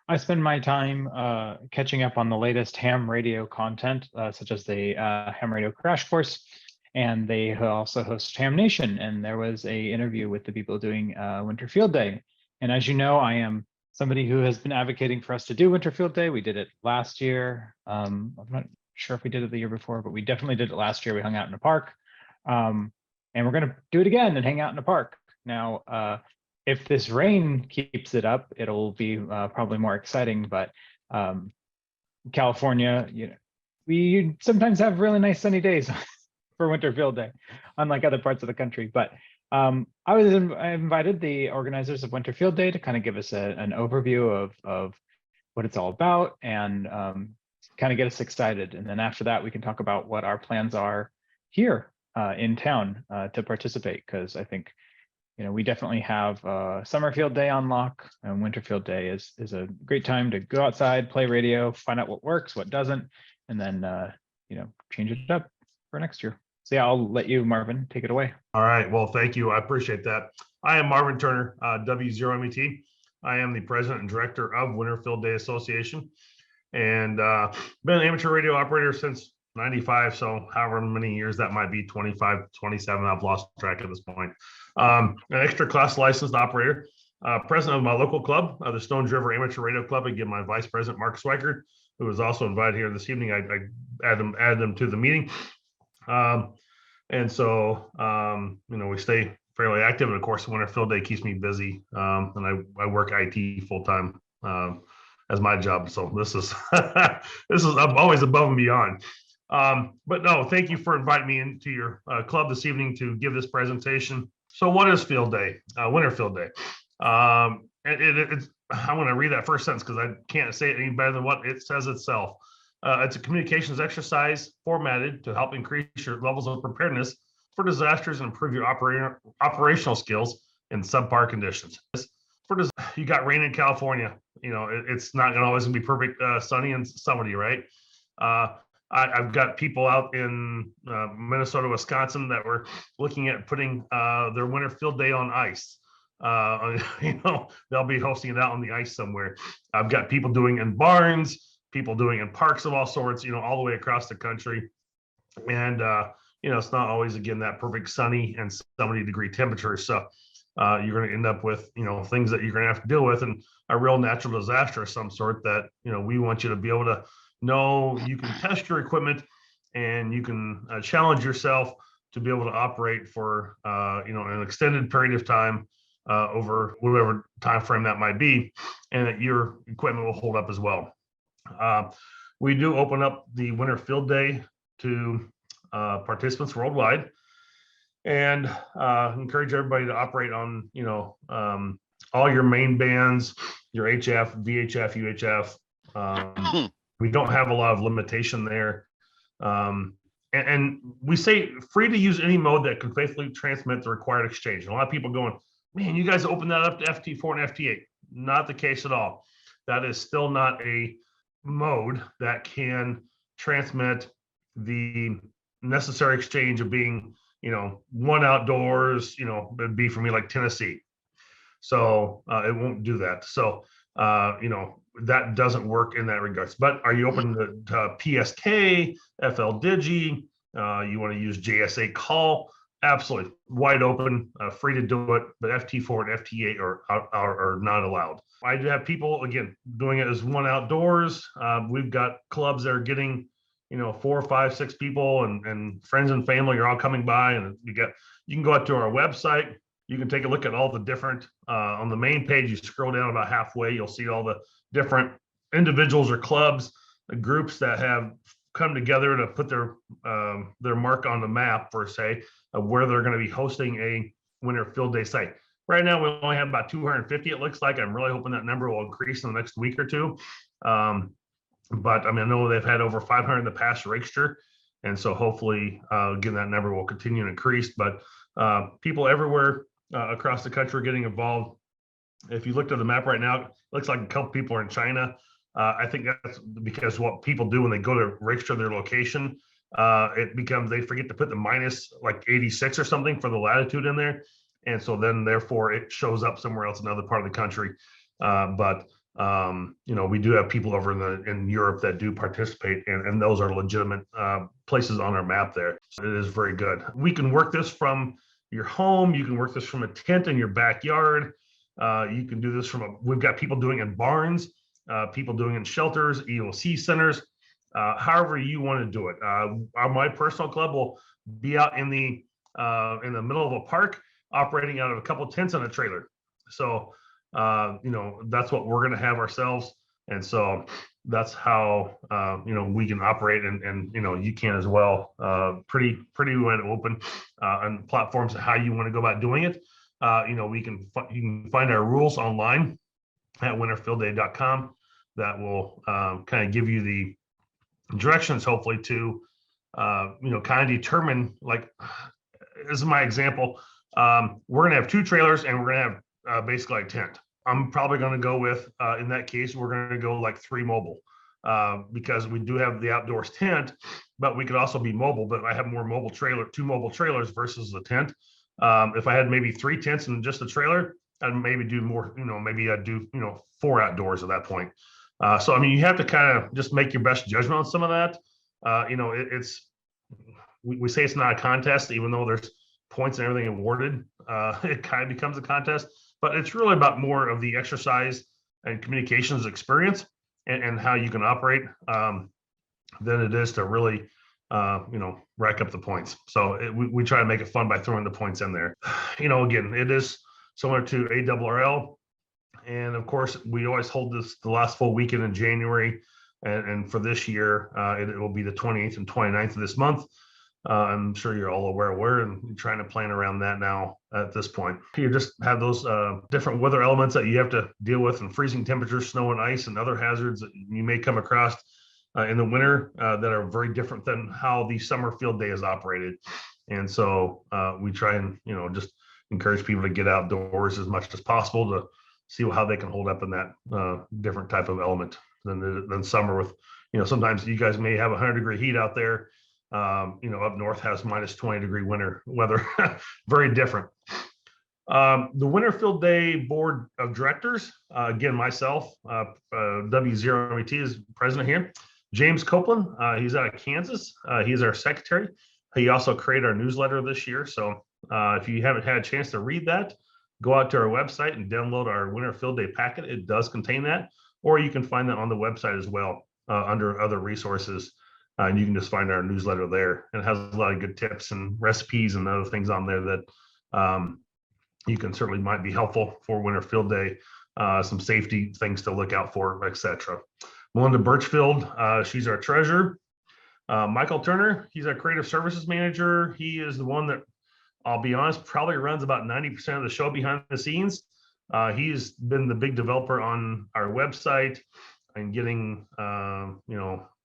I spend my time catching up on the latest ham radio content, such as the ham radio crash course, and they also host Ham Nation. And there was a interview with the people doing Winter Field Day. And as you know, I am somebody who has been advocating for us to do Winter Field Day. We did it last year. I'm not sure if we did it the year before, but we definitely did it last year. We hung out in a park, and we're going to do it again and hang out in a park. Now, if this rain keeps it up, it'll be probably more exciting. But California, we sometimes have really nice sunny days for Winter Field Day, unlike other parts of the country. But I invited the organizers of Winter Field Day to kind of give us an overview of what it's all about and kind of get us excited. And then after that, we can talk about what our plans are here in town to participate, because I think we definitely have Summer Field Day on lock, and Winter Field Day is a great time to go outside, play radio, find out what works, what doesn't, and then change it up for next year. So yeah, I'll let you, Marvin, take it away. All right. Well, thank you. I appreciate that. I am Marvin Turner W0MET. I am the president and director of Winter Field Day Association, and been an amateur radio operator since '95, so however many years that might be, 25, 27, I've lost track at this point. An extra class licensed operator, president of my local club, the Stones River Amateur Radio Club. Again, my vice president, Mark Swigert, who was also invited here this evening. I added them to the meeting. And so, we stay fairly active. And of course, Winter Field Day keeps me busy. And I work IT full time as my job. So this is, I'm always above and beyond. But no, thank you for inviting me into your club this evening to give this presentation. So what is Field Day, Winter Field Day? It's, I'm going to read that first sentence because I can't say it any better than what it says itself. It's a communications exercise formatted to help increase your levels of preparedness for disasters and improve your operational skills in subpar conditions. You got rain in California. It's not going to always be perfect sunny and summery, right? I've got people out in Minnesota, Wisconsin that were looking at putting their Winter Field Day on ice. They'll be hosting it out on the ice somewhere. I've got people doing it in barns, people doing it in parks of all sorts, all the way across the country. And, it's not always, again, that perfect sunny and 70-degree temperature. So you're going to end up with, things that you're going to have to deal with, and a real natural disaster of some sort that, we want you to be able to know you can test your equipment and you can challenge yourself to be able to operate for an extended period of time over whatever time frame that might be, and that your equipment will hold up as well. We do open up the Winter Field Day to participants worldwide, and encourage everybody to operate on all your main bands, your HF, VHF, UHF. We don't have a lot of limitation there. And we say free to use any mode that can faithfully transmit the required exchange. And a lot of people going, man, you guys open that up to FT4 and FT8. Not the case at all. That is still not a mode that can transmit the necessary exchange of being, one outdoors, it'd be for me like Tennessee. So it won't do that. So, that doesn't work in that regards. But are you open to PSK, FL Digi? You want to use JSA call? Absolutely, wide open, free to do it. But FT4 and FT8 are not allowed. I do have people, again, doing it as one outdoors. We've got clubs that are getting, 4, 5, 6 people, and friends and family are all coming by, and you can go out to our website. You can take a look at all the different, on the main page, you scroll down about halfway, you'll see all the different individuals or clubs, groups that have come together to put their mark on the map, per se, of where they're going to be hosting a Winter Field Day site. Right now, we only have about 250, it looks like. I'm really hoping that number will increase in the next week or two. But I know they've had over 500 in the past register. And so hopefully, again, that number will continue to increase. But people everywhere across the country are getting involved. If you looked at the map right now, it looks like a couple people are in China. I think that's because what people do when they go to register their location, it becomes, they forget to put the minus like 86 or something for the latitude in there. And so then therefore it shows up somewhere else, another part of the country. But We do have people over in Europe that do participate, and those are legitimate places on our map there. So it is very good. We can work this from your home. You can work this from a tent in your backyard. You can do this we've got people doing it in barns, people doing it in shelters, EOC centers, however you want to do it. My personal club will be out in the middle of a park, operating out of a couple of tents on a trailer. So that's what we're going to have ourselves, and so that's how we can operate, and you can as well. Pretty wide open on platforms of how you want to go about doing it. You can find our rules online at winterfieldday.com. That will kind of give you the directions, hopefully, to kind of determine, like, this is my example. We're going to have 2 trailers, and we're going to have basically a tent. I'm probably going to go with, in that case, we're going to go like 3 mobile, because we do have the outdoors tent, but we could also be mobile. But I have 2 mobile trailers versus the tent. If I had maybe 3 tents and just a trailer, I'd maybe do more. Maybe I'd do 4 outdoors at that point. So I mean, you have to kind of just make your best judgment on some of that. We say it's not a contest, even though there's points and everything awarded. It kind of becomes a contest, but it's really about more of the exercise and communications experience and how you can operate than it is to really rack up the points. So we try to make it fun by throwing the points in there. Again, it is similar to ARRL, and of course we always hold this the last full weekend in January, and for this year it will be the 28th and 29th of this month. I'm sure you're all aware, and you're trying to plan around that now at this point. You just have those different weather elements that you have to deal with, and freezing temperatures, snow and ice, and other hazards that you may come across in the winter that are very different than how the summer field day is operated. And so we try and just encourage people to get outdoors as much as possible to see how they can hold up in that different type of element than summer. With sometimes you guys may have 100-degree heat out there. Up north has -20-degree winter weather. Very different. The Winter Field Day Board of Directors, again, myself, W0MET is president here. James Copeland, he's out of Kansas. He's our secretary. He also created our newsletter this year. So if you haven't had a chance to read that, go out to our website and download our Winter Field Day packet. It does contain that, or you can find that on the website as well under other resources. And you can just find our newsletter there. And it has a lot of good tips and recipes and other things on there that you can certainly might be helpful for Winter Field Day. Some safety things to look out for, etc. Melinda Birchfield, she's our treasurer. Michael Turner, he's our creative services manager. He is the one that, I'll be honest, probably runs about 90% of the show behind the scenes. He's been the big developer on our website and getting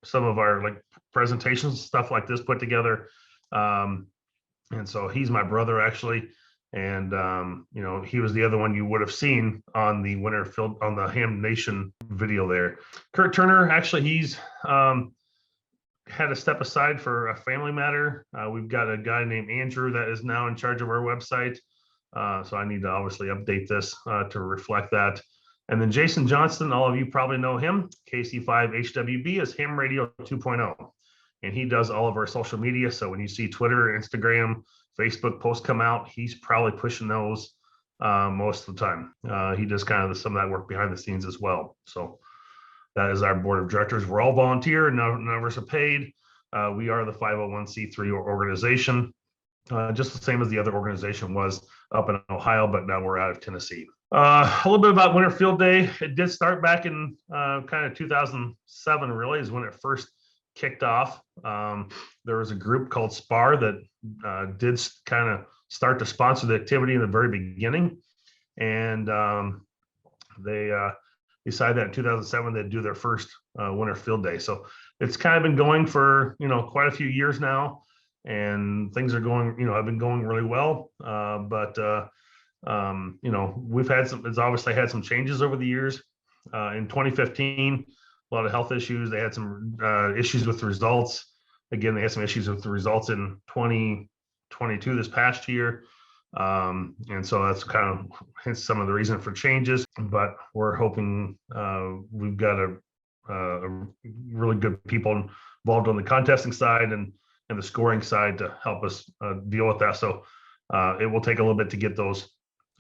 some of our presentations, stuff like this put together. And so he's my brother, actually. And he was the other one you would have seen on the on the Ham Nation video there. Kurt Turner, actually, he's had to step aside for a family matter. We've got a guy named Andrew that is now in charge of our website. So I need to obviously update this to reflect that. And then Jason Johnston, all of you probably know him. KC5HWB is Ham Radio 2.0. And he does all of our social media. So when you see Twitter, Instagram, Facebook posts come out, he's probably pushing those most of the time. He does kind of some of that work behind the scenes as well. So that is our board of directors. We're all volunteer, none of us are paid. We are the 501c3 organization, just the same as the other organization was up in Ohio, but now we're out of Tennessee. A little bit about Winter Field Day. It did start back in kind of 2007, really, is when it first kicked off. There was a group called SPAR that did kind of start to sponsor the activity in the very beginning. And they decided that in 2007, they'd do their first Winter Field Day. So it's kind of been going for, quite a few years now. And things are going, have been going really well. We've had it's obviously had some changes over the years. In 2015, a lot of health issues. They had some issues with the results. Again, they had some issues with the results in 2022, this past year. And so that's kind of hence some of the reason for changes, but we're hoping we've got a really good people involved on the contesting side and the scoring side to help us deal with that. So it will take a little bit to get those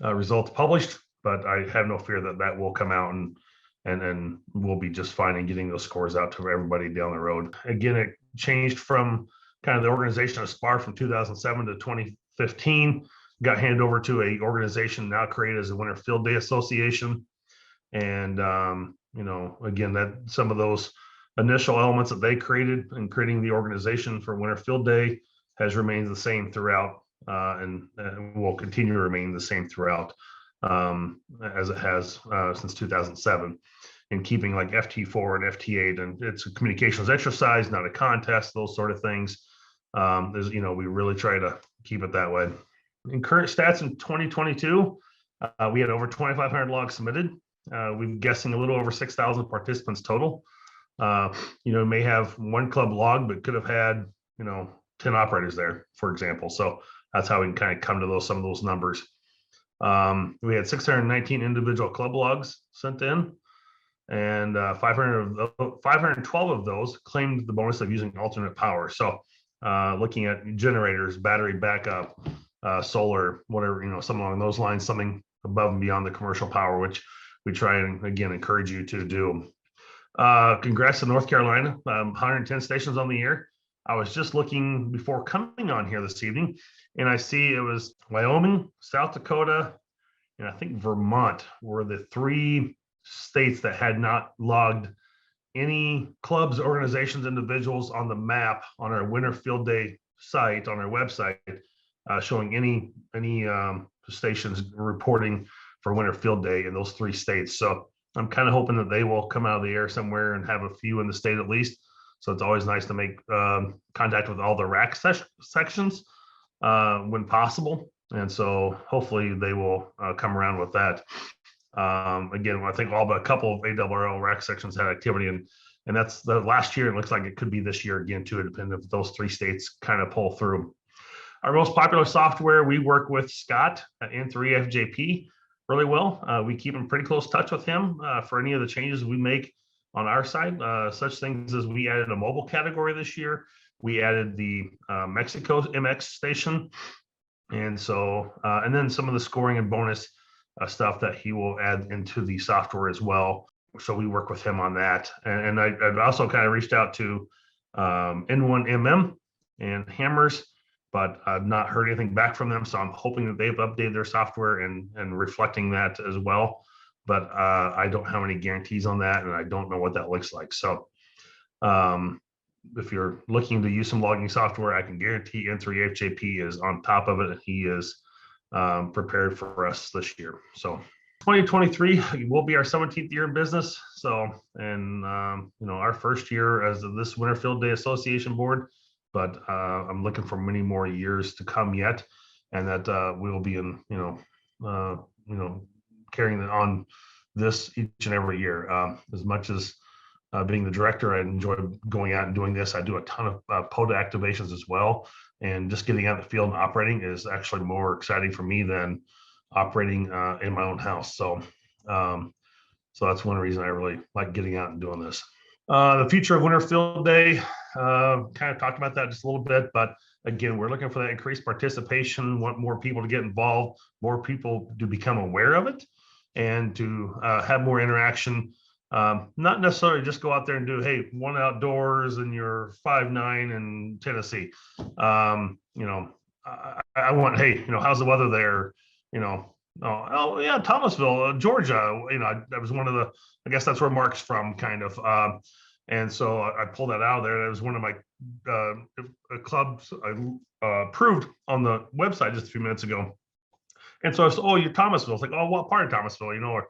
results published, but I have no fear that that will come out and we'll be just fine in getting those scores out to everybody down the road. Again, it changed from kind of the organization of SPAR from 2007 to 2015. Got handed over to a organization now created as the Winter Field Day Association. And, again, that some of those initial elements that they created in creating the organization for Winter Field Day has remained the same throughout and will continue to remain the same throughout as it has since 2007. In keeping like FT4 and FT8, and it's a communications exercise, not a contest, those sort of things. We really try to keep it that way. In current stats in 2022, we had over 2,500 logs submitted. We're guessing a little over 6,000 participants total. May have one club log, but could have had, 10 operators there, for example. So that's how we can kind of come to some of those numbers. We had 619 individual club logs sent in, and 512 of those claimed the bonus of using alternate power. So looking at generators, battery backup, solar, whatever, something along those lines, something above and beyond the commercial power, which we try and again encourage you to do. Congrats to North Carolina, 110 stations on the air. I was just looking before coming on here this evening, and I see it was Wyoming, South Dakota, and I think Vermont were the 3 states that had not logged any clubs, organizations, individuals on the map on our Winter Field Day site on our website, showing any stations reporting for Winter Field Day in those 3 states. So I'm kind of hoping that they will come out of the air somewhere and have a few in the state at least. So it's always nice to make contact with all the rack sections when possible. And so hopefully they will come around with that. Again, I think all but a couple of ARRL rack sections had activity, and that's the last year. It looks like it could be this year again too, depending if those 3 states kind of pull through. Our most popular software, we work with Scott at N3FJP really well. We keep in pretty close touch with him for any of the changes we make on our side. Such things as we added a mobile category this year. We added the Mexico MX station. And so, and then some of the scoring and bonus stuff that he will add into the software as well. So we work with him on that. And I've also kind of reached out to N1MM and Hammers, but I've not heard anything back from them. So I'm hoping that they've updated their software and reflecting that as well. But I don't have any guarantees on that, and I don't know what that looks like. So if you're looking to use some logging software, I can guarantee N3FJP is on top of it, and he is prepared for us this year. So 2023 will be our 17th year in business. So, and our first year as this Winter Field Day Association board, but I'm looking for many more years to come yet, and that we will be in, carrying on this each and every year. As much as being the director, I enjoy going out and doing this. I do a ton of POTA activations as well, and just getting out in the field and operating is actually more exciting for me than operating in my own house. So, so that's one reason I really like getting out and doing this. The future of Winter Field Day, kind of talked about that just a little bit, but again, we're looking for that increased participation, want more people to get involved, more people to become aware of it, and to have more interaction. Not necessarily just go out there and do, hey, one outdoors and you're 5'9" in Tennessee. I want, hey, how's the weather there? Oh yeah, Thomasville, Georgia. That was one of the, I guess that's where Mark's from, kind of. And so I pulled that out of there. That was one of my clubs I approved on the website just a few minutes ago. And so I said, oh, you're Thomasville. It's like, oh, what part of Thomasville?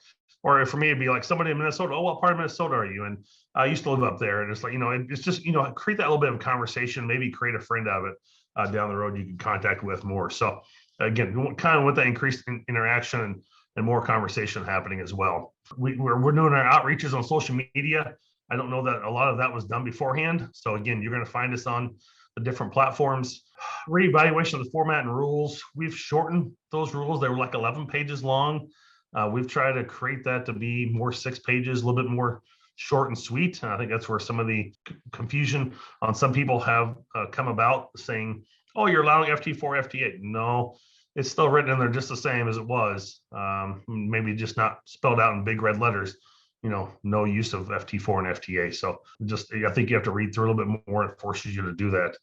Or for me, it'd be like somebody in Minnesota. Oh, what part of Minnesota are you? And I used to live up there. And it's like, it's just, create that little bit of conversation, maybe create a friend of it down the road you can contact with more. So again, kind of with that increased interaction and more conversation happening as well. We're doing our outreaches on social media. I don't know that a lot of that was done beforehand. So again, you're going to find us on the different platforms. Reevaluation of the format and rules. We've shortened those rules. They were like 11 pages long. We've tried to create that to be more 6 pages, a little bit more short and sweet. And I think that's where some of the confusion on some people have come about, saying, oh, you're allowing FT4, FT8. No, it's still written in there just the same as it was. Maybe just not spelled out in big red letters. No use of FT4 and FTA. So I think you have to read through a little bit more. It forces you to do that.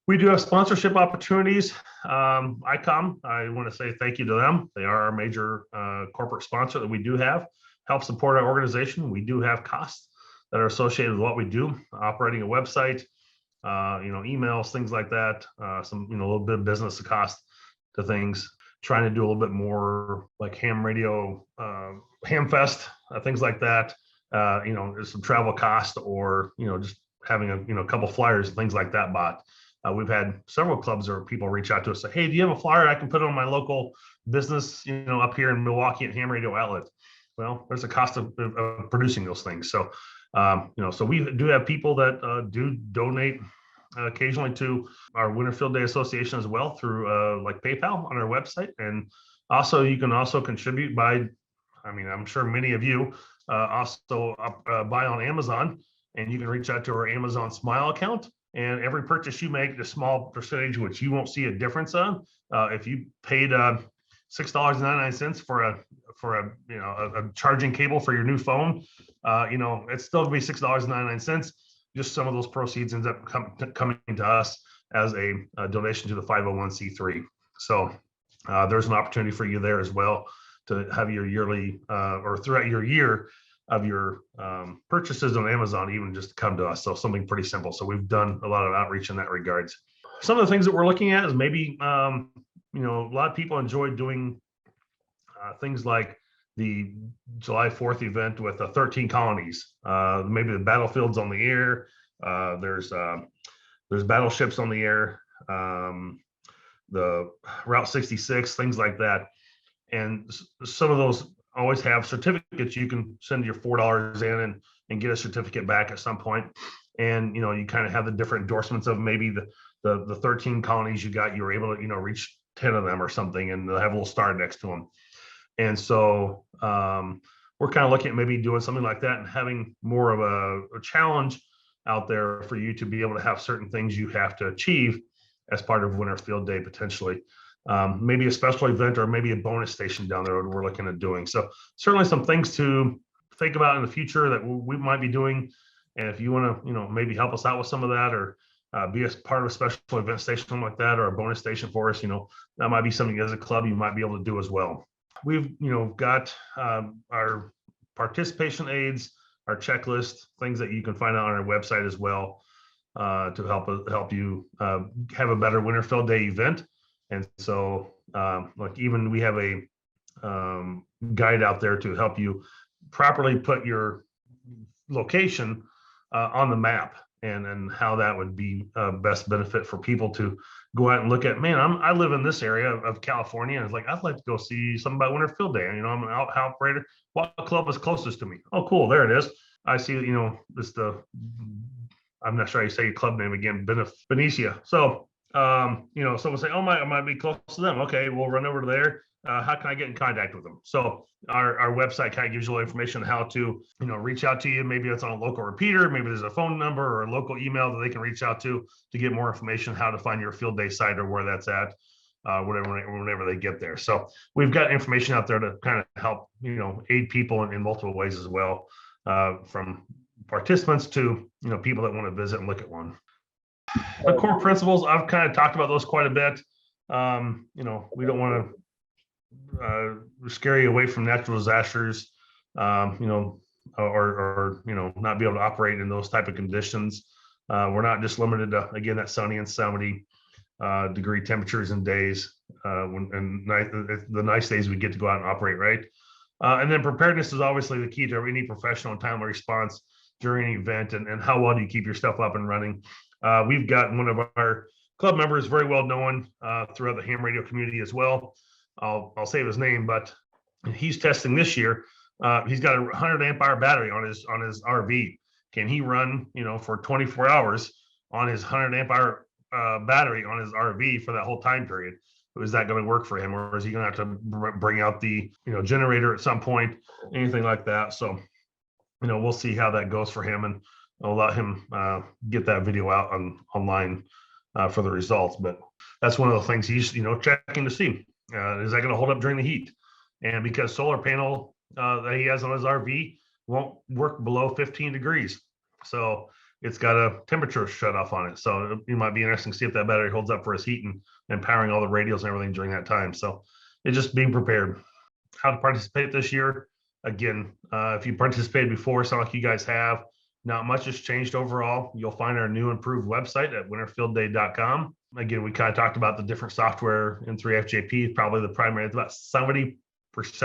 We do have sponsorship opportunities. ICOM, I want to say thank you to them. They are our major corporate sponsor that we do have. Help support our organization. We do have costs that are associated with what we do, operating a website, emails, things like that. Some, a little bit of business cost to things. Trying to do a little bit more like ham radio, ham fest, things like that. There's some travel cost, or just having a couple flyers and things like that bought. We've had several clubs or people reach out to us, say, hey, do you have a flyer I can put on my local business, up here in Milwaukee at Ham Radio Outlet? Well, there's a cost of producing those things. So, so we do have people that do donate occasionally to our Winter Field Day Association as well through like PayPal on our website. And also you can also contribute by, I'm sure many of you also buy on Amazon, and you can reach out to our Amazon Smile account. And every purchase you make, a small percentage, which you won't see a difference on. If you paid $6.99 for a charging cable for your new phone, it's still gonna be $6.99. Just some of those proceeds ends up coming to us as a donation to the 501c3. So there's an opportunity for you there as well to have your yearly or throughout your year of your purchases on Amazon, even just to come to us. So something pretty simple. So we've done a lot of outreach in that regards. Some of the things that we're looking at is maybe, a lot of people enjoy doing things like the July 4th event with the 13 colonies, maybe the battlefields on the air. There's battleships on the air, the Route 66, things like that. And some of those always have certificates. You can send your $4 in and get a certificate back at some point. And, you kind of have the different endorsements of maybe the 13 colonies you were able to, reach 10 of them or something, and they'll have a little star next to them. And so we're kind of looking at maybe doing something like that and having more of a challenge out there for you to be able to have certain things you have to achieve as part of Winter Field Day potentially. Maybe a special event or maybe a bonus station down the road we're looking at doing. So certainly some things to think about in the future that we might be doing. And if you want to, maybe help us out with some of that, or be a part of a special event station like that, or a bonus station for us, that might be something as a club you might be able to do as well. We've, got our participation aids, our checklist, things that you can find out on our website as well to help you have a better Winter Field Day event. And so, like even we have a guide out there to help you properly put your location on the map, and how that would be best benefit for people to go out and look at. Man, I live in this area of California, and it's like, I'd like to go see something about Winter Field Day. And, I'm an operator. What club is closest to me? Oh, cool. There it is. I see, it's I'm not sure how you say your club name again, Benicia. So, someone say, oh, I might be close to them. Okay, we'll run over to there. How can I get in contact with them? So our website kind of gives you information on how to, reach out to you. Maybe it's on a local repeater. Maybe there's a phone number or a local email that they can reach out to get more information, how to find your field day site or where that's at, whenever they get there. So we've got information out there to kind of help, aid people in multiple ways as well, from participants to, people that want to visit and look at one. The core principles, I've kind of talked about those quite a bit. We don't want to scare you away from natural disasters, or not be able to operate in those type of conditions. We're not just limited to, again, that sunny and 70 degree temperatures and days, the nice days we get to go out and operate, right? And then preparedness is obviously the key to any professional and timely response during an event, and how well do you keep your stuff up and running. We've got one of our club members, very well known throughout the ham radio community as well. I'll save his name, but he's testing this year. He's got a 100 amp hour battery on his RV. Can he run, for 24 hours on his 100 amp hour battery on his RV for that whole time period. Is that going to work for him, or is he going to have to bring out the generator at some point, anything like that? So we'll see how that goes for him, and I'll let him get that video out online for the results. But that's one of the things he's checking to see, is that going to hold up during the heat? And because solar panel that he has on his RV won't work below 15 degrees, so it's got a temperature shut off on it. So it might be interesting to see if that battery holds up for his heat and powering all the radios and everything during that time. So it's just being prepared. How to participate this year? Again, if you participated before, sound like you guys have, not much has changed overall. You'll find our new improved website at winterfieldday.com. Again, we kind of talked about the different software in 3FJP, probably the primary. It's about 70%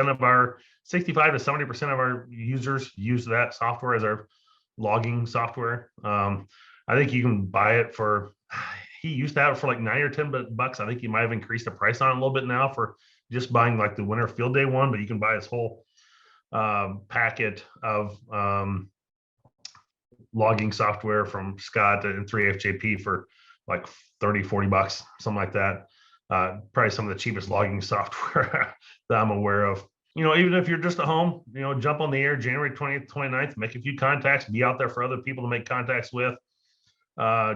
of our, 65 to 70% of our users use that software as our logging software. I think you can buy it for, he used to have it for like $9 or $10. I think he might have increased the price on it a little bit now for just buying like the Winter Field Day one, but you can buy this whole packet of logging software from Scott and 3FJP for like $30-$40, something like that. Probably some of the cheapest logging software that I'm aware of. Even if you're just at home, jump on the air January 20th, 29th, make a few contacts, be out there for other people to make contacts with.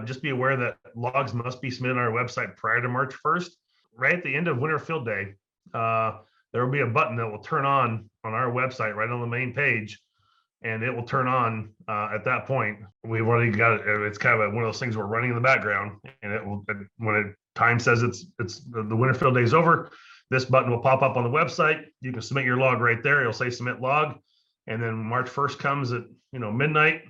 Just be aware that logs must be submitted on our website prior to March 1st. Right at the end of Winter Field Day, there will be a button that will turn on our website right on the main page, and it will turn on at that point. We've already got it. It's kind of one of those things we're running in the background, and it will, when time says it's the Winter Field Day is over, this button will pop up on the website. You can submit your log right there. It'll say submit log. And then March 1st comes at midnight,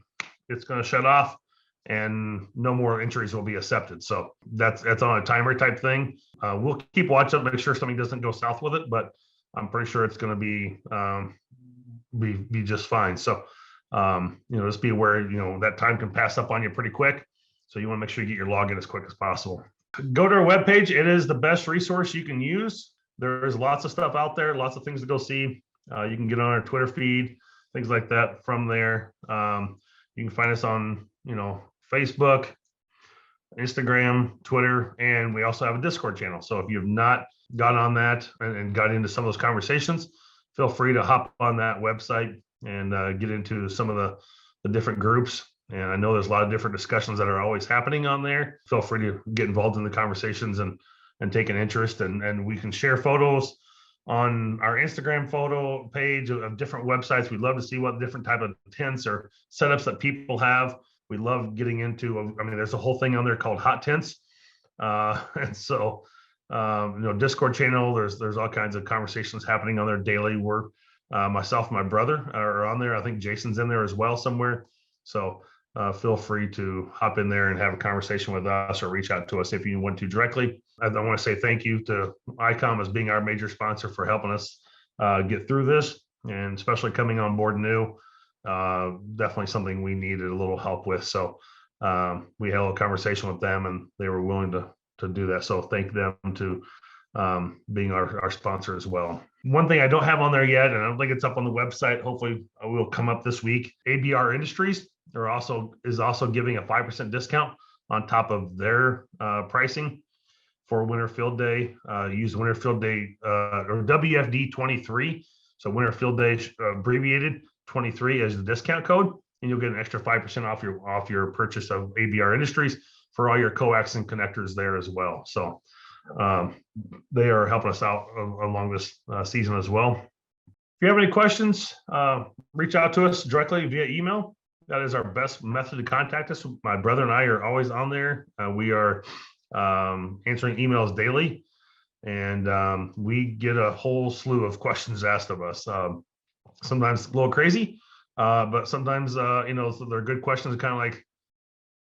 it's going to shut off and no more entries will be accepted. So that's on a timer type thing. We'll keep watching, make sure something doesn't go south with it, but I'm pretty sure it's going to be just fine. So just be aware, that time can pass up on you pretty quick. So you want to make sure you get your log in as quick as possible. Go to our webpage. It is the best resource you can use. There's lots of stuff out there, lots of things to go see. You can get on our Twitter feed, things like that from there. You can find us on, Facebook, Instagram, Twitter, and we also have a Discord channel. So if you have not got on that and got into some of those conversations, feel free to hop on that website and get into some of the different groups. And I know there's a lot of different discussions that are always happening on there. Feel free to get involved in the conversations and take an interest, and we can share photos on our Instagram photo page of different websites. We'd love to see what different type of tents or setups that people have. We love getting into, there's a whole thing on there called hot tents. And so, Discord channel, there's all kinds of conversations happening on there daily. We're myself and my brother are on there. I think Jason's in there as well somewhere. So feel free to hop in there and have a conversation with us or reach out to us if you want to directly. I want to say thank you to ICOM as being our major sponsor for helping us get through this, and especially coming on board new. Definitely something we needed a little help with. So we had a little conversation with them and they were willing to do that. So thank them to being our sponsor as well. One thing I don't have on there yet, and I don't think it's up on the website, hopefully it will come up this week. ABR Industries is also giving a 5% discount on top of their pricing for Winter Field Day. Use Winter Field Day or WFD 23. So Winter Field Day abbreviated 23 as the discount code, and you'll get an extra 5% off your purchase of ABR Industries for all your coax and connectors there as well. So they are helping us out along this season as well. If you have any questions, reach out to us directly via email. That is our best method to contact us. My brother and I are always on there. We are answering emails daily, and we get a whole slew of questions asked of us. Sometimes a little crazy, but sometimes, so they're good questions, kind of like,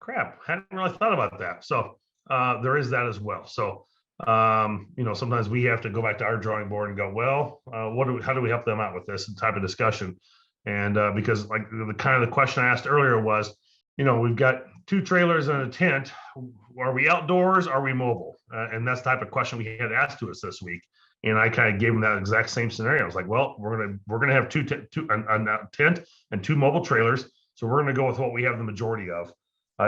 crap, hadn't really thought about that. So there is that as well. So, sometimes we have to go back to our drawing board and go, well, how do we help them out with this type of discussion? And because like the question I asked earlier was, we've got 2 trailers and a tent. Are we outdoors? Are we mobile? And that's the type of question we had asked to us this week. And I kind of gave them that exact same scenario. I was like, well, we're gonna have a tent and 2 mobile trailers. So we're gonna go with what we have the majority of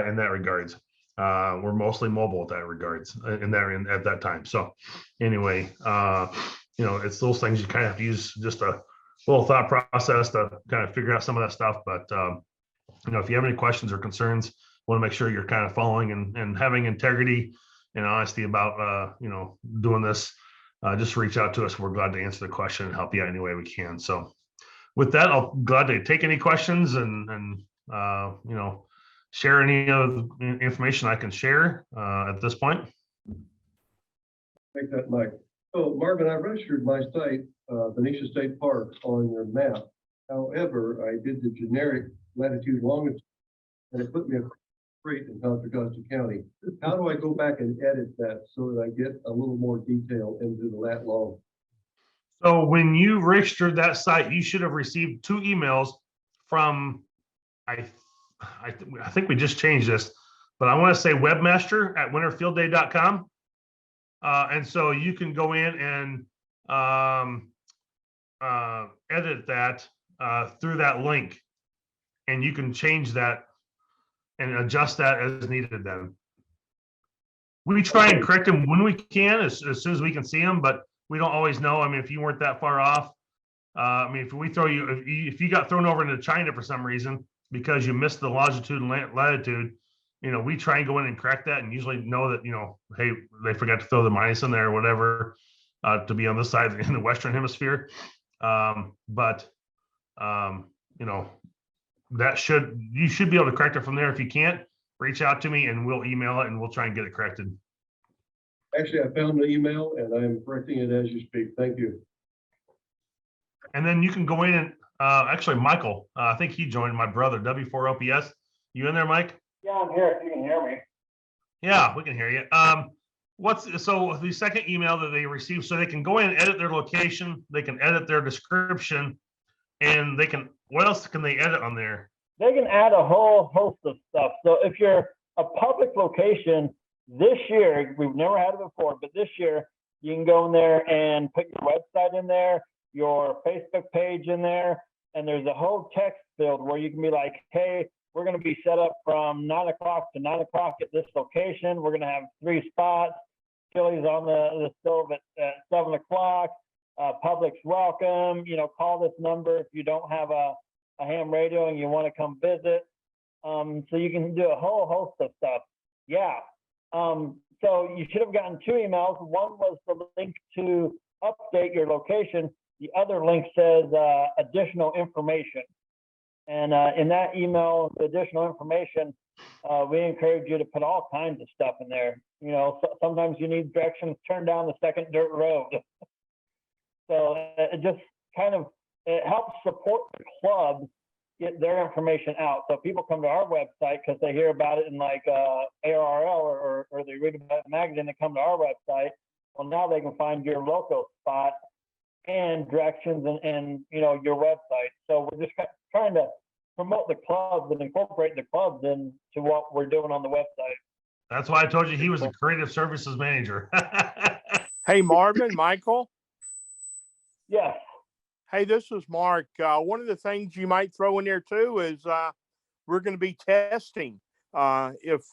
in that regards. we're mostly mobile at that regards at that time. So anyway, it's those things you kind of have to use just a little thought process to kind of figure out some of that stuff. But if you have any questions or concerns, want to make sure you're kind of following and having integrity and honesty about doing this. Just reach out to us. We're glad to answer the question and help you out any way we can. So with that, I'll glad to take any questions and share any of the information I can share at this point. Take that, Mike. So Marvin, I registered my site, Benicia State Park, on your map. However, I did the generic latitude longitude, and it put me straight in Contra Costa County. How do I go back and edit that so that I get a little more detail into the lat long? So when you registered that site, you should have received 2 emails from, I think we just changed this, but I want to say webmaster@winterfieldday.com. And so you can go in and edit that through that link, and you can change that and adjust that as needed. Then we try and correct them when we can, as soon as we can see them, but we don't always know. I mean, if you weren't that far off, if we throw you, if you got thrown over into China for some reason because you missed the longitude and latitude, we try and go in and correct that, and usually know that, hey, they forgot to throw the minus in there or whatever to be on this side in the Western Hemisphere. You should be able to correct it from there. If you can't, reach out to me and we'll email it and we'll try and get it corrected. Actually, I found the email and I'm correcting it as you speak. Thank you. And then you can go in and actually, Michael, I think he joined, my brother, W4OPS. You in there, Mike? Yeah, I'm here. If you can hear me. Yeah, we can hear you. So the second email that they receive, so they can go in and edit their location, they can edit their description, and what else can they edit on there? They can add a whole host of stuff. So if you're a public location this year, we've never had it before, but this year you can go in there and put your website in there, your Facebook page in there, and there's a whole text field where you can be like, hey, we're going to be set up from 9 o'clock to 9 o'clock at this location. We're going to have 3 spots. Chili's on the stove at 7 o'clock. Public's welcome. Call this number if you don't have a ham radio and you want to come visit. So you can do a whole host of stuff. Yeah. So you should have gotten 2 emails. One was the link to update your location. The other link says additional information. And in that email, the additional information, we encourage you to put all kinds of stuff in there. Sometimes you need directions, turn down the second dirt road. So it just it helps support the club get their information out. So people come to our website because they hear about it in like ARRL or they read about it in a magazine, they come to our website. Well, now they can find your local spot and directions and your website. So we're just trying to promote the clubs and incorporate the clubs into what we're doing on the website. That's why I told you he was a creative services manager. Hey, Marvin, Michael. Yes. Hey, this is Mark. One of the things you might throw in there too is we're going to be testing if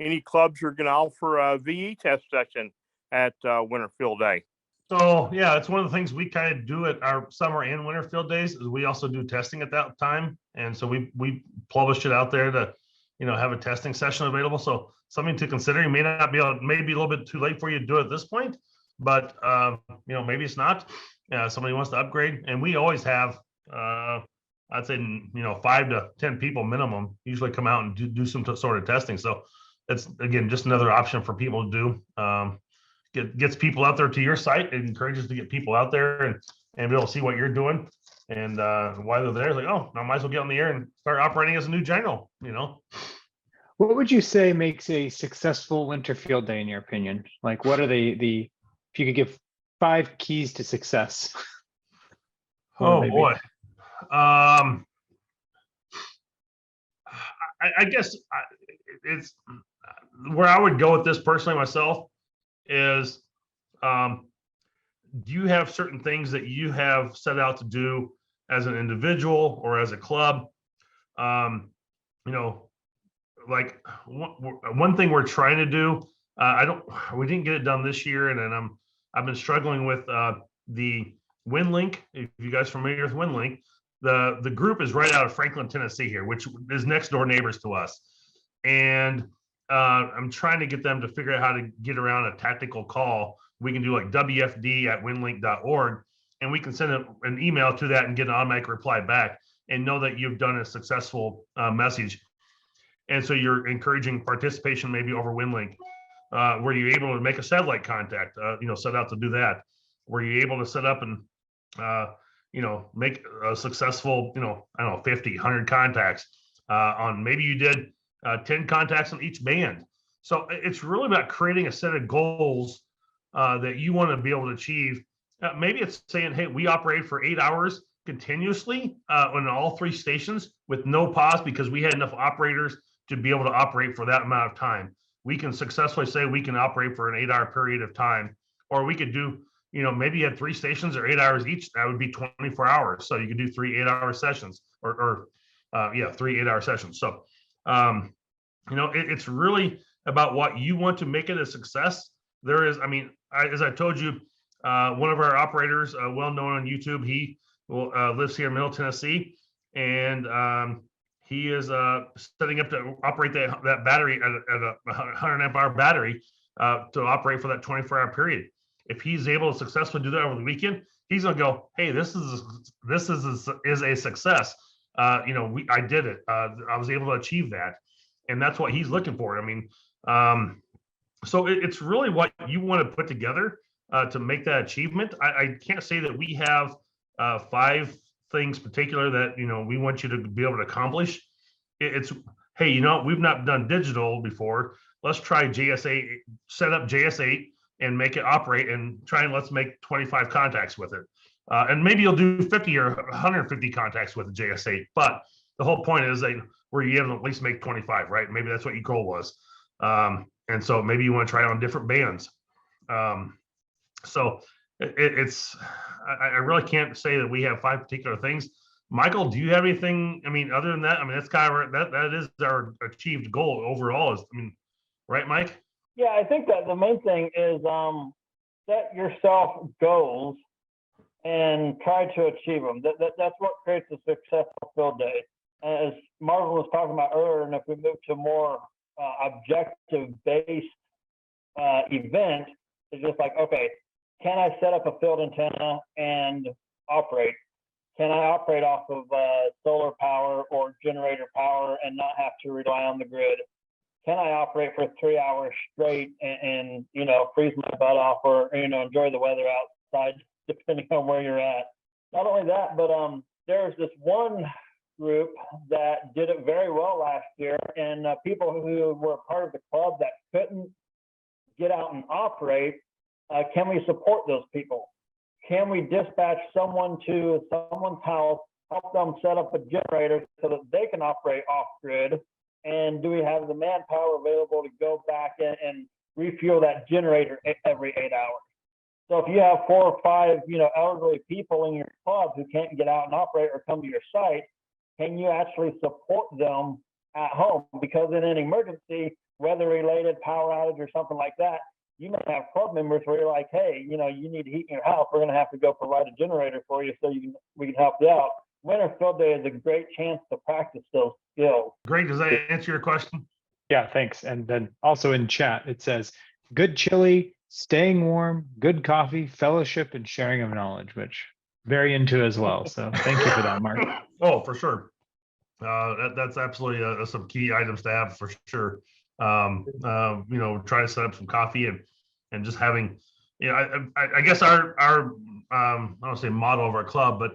any clubs are going to offer a VE test session at Winter Field Day. So yeah, it's one of the things we kind of do at our summer and winter field days is we also do testing at that time. And so we published it out there to, have a testing session available. So something to consider. You may not be able, maybe a little bit too late for you to do it at this point, but maybe it's not. Somebody wants to upgrade, and we always have, I'd say, 5 to 10 people minimum usually come out and do some sort of testing. So it's, again, just another option for people to do. Gets people out there to your site. It encourages to get people out there and be able to see what you're doing. And while they're there, it's like, oh, I might as well get on the air and start operating as a new general, What would you say makes a successful winter field day in your opinion? Like, what are if you could give 5 keys to success? Oh boy. I guess it's where I would go with this personally myself is, do you have certain things that you have set out to do as an individual or as a club? like one thing we're trying to do, we didn't get it done this year, and then I've been struggling with the WinLink. If you guys are familiar with WinLink, the group is right out of Franklin, Tennessee here, which is next door neighbors to us. And I'm trying to get them to figure out how to get around a tactical call. We can do like WFD@winlink.org, and we can send an email to that and get an automatic reply back and know that you've done a successful message. And so you're encouraging participation maybe over WinLink. Were you able to make a satellite contact, set out to do that? Were you able to set up and, make a successful, 50, 100 contacts on, maybe you did 10 contacts on each band. So it's really about creating a set of goals that you want to be able to achieve. Maybe it's saying, hey, we operate for 8 hours continuously on all 3 stations with no pause because we had enough operators to be able to operate for that amount of time. We can successfully say we can operate for an 8-hour period of time, or we could do, maybe you had 3 stations or 8 hours each. That would be 24 hours. So you could do 3 8-hour sessions or 3 8-hour sessions. So, it's really about what you want to make it a success. There is, as I told you, one of our operators, well known on YouTube, he lives here in Middle Tennessee, and he is setting up to operate that battery at a 100 amp hour battery to operate for that 24-hour period. If he's able to successfully do that over the weekend, he's gonna go, hey, this is a success. I did it. I was able to achieve that, and that's what he's looking for. So it's really what you want to put together to make that achievement. I can't say that we have 5 things particular that we want you to be able to accomplish. It's hey, we've not done digital before. Let's try JS8, set up JS8 and make it operate, and let's make 25 contacts with it. And maybe you'll do 50 or 150 contacts with the JS8. But the whole point is that where you have to at least make 25, right? Maybe that's what your goal was. And so maybe you want to try it on different bands. So I really can't say that we have 5 particular things. Michael, do you have anything? Other than that, that's kind of that is our achieved goal overall. Right, Mike? Yeah, I think that the main thing is set yourself goals and try to achieve them. That's what creates a successful field day. As Marvin was talking about earlier, and if we move to more objective-based event, it's just like, okay, can I set up a field antenna and operate? Can I operate off of solar power or generator power and not have to rely on the grid? Can I operate for 3 hours straight and freeze my butt off or enjoy the weather outside, depending on where you're at? Not only that, but there's this one group that did it very well last year, and people who were part of the club that couldn't get out and operate, can we support those people? Can we dispatch someone to someone's house, help them set up a generator so that they can operate off grid? And do we have the manpower available to go back and refuel that generator every 8 hours? So if you have 4 or 5, elderly people in your club who can't get out and operate or come to your site, can you actually support them at home? Because in an emergency, weather-related power outage or something like that, you may have club members where you're like, hey, you need heat in your house. We're going to have to go provide a generator for you so we can help you out. Winter Field Day is a great chance to practice those skills. Great. Does that answer your question? Yeah, thanks. And then also in chat, it says, good chili, staying warm, good coffee, fellowship, and sharing of knowledge, which very into as well. So thank you for that, Mark. Oh, for sure. That's absolutely some key items to have for sure. Try to set up some coffee and just having, I guess our I don't say motto of our club, but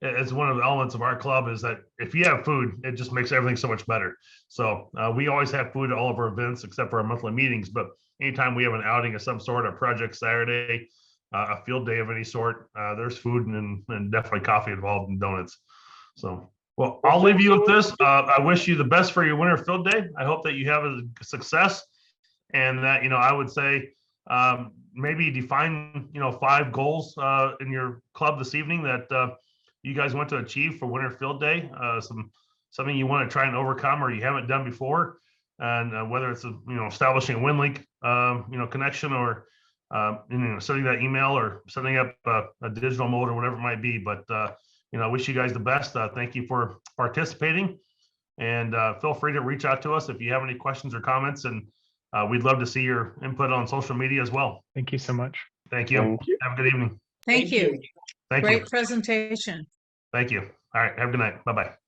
it's one of the elements of our club is that if you have food, it just makes everything so much better. So we always have food at all of our events except for our monthly meetings. But anytime we have an outing of some sort, a project Saturday, a field day of any sort, there's food and definitely coffee involved and donuts. So, well, I'll leave you with this. I wish you the best for your winter field day. I hope that you have a success, and that I would say maybe define 5 goals in your club this evening that you guys want to achieve for winter field day. Something you want to try and overcome or you haven't done before. and whether it's establishing a WinLink connection, or sending that email, or setting up a digital mode, or whatever it might be. But I wish you guys the best. Thank you for participating, and feel free to reach out to us if you have any questions or comments, and we'd love to see your input on social media as well. Thank you so much. Thank you. Thank you. Have a good evening. Thank you. Thank Great you. presentation. Thank you. All right. Have a good night. Bye-bye.